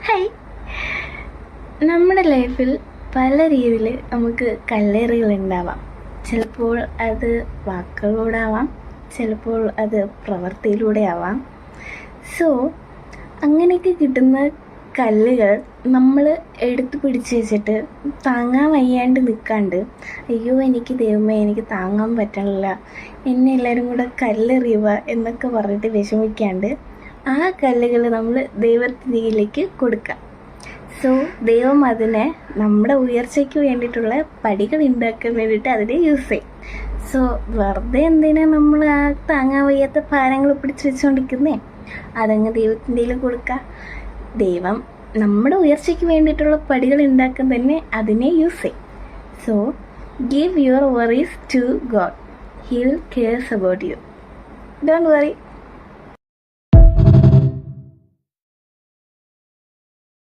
Hi. നമ്മുടെ ലൈഫിൽ പല രീതിയിൽ നമുക്ക് കല്ലേറുകൾ ഉണ്ടാവാം. ചിലപ്പോൾ അത് വാക്കുകളിലൂടെ ആവാം, ചിലപ്പോൾ അത് പ്രവൃത്തിയിലൂടെ ആവാം. സോ അങ്ങനെയൊക്കെ കിട്ടുന്ന കല്ലുകൾ നമ്മൾ എടുത്ത് പിടിച്ച് വെച്ചിട്ട് താങ്ങാൻ വയ്യാണ്ട് നിൽക്കാണ്ട്, അയ്യോ എനിക്ക് ദൈവമേ എനിക്ക് താങ്ങാൻ പറ്റണില്ല, എന്നെ എല്ലാവരും കൂടെ കല്ലെറിയുക എന്നൊക്കെ പറഞ്ഞിട്ട് വിഷമിക്കാണ്ട് ആ കല്ലുകൾ നമ്മൾ ദൈവത്തിലേക്ക് കൊടുക്കുക. സോ ദൈവം അതിനെ നമ്മുടെ ഉയർച്ചയ്ക്ക് വേണ്ടിയിട്ടുള്ള പടികൾ ഉണ്ടാക്കാൻ വേണ്ടിയിട്ട് അതിനെ യൂസ് ചെയ്യും. സോ വെറുതെ എന്തിനാ നമ്മൾ ആ താങ്ങാൻ വയ്യാത്ത ഭാരങ്ങൾ പിടിച്ച് വെച്ചുകൊണ്ടിരിക്കുന്നേ? അതങ്ങ് ദൈവത്തിൻ്റെ കൊടുക്കുക. ദൈവം നമ്മുടെ ഉയർച്ചയ്ക്ക് വേണ്ടിയിട്ടുള്ള പടികൾ ഉണ്ടാക്കാൻ തന്നെ അതിനെ യൂസ് ചെയ്യും. So give your worries to God. He will cares about you. Don't worry.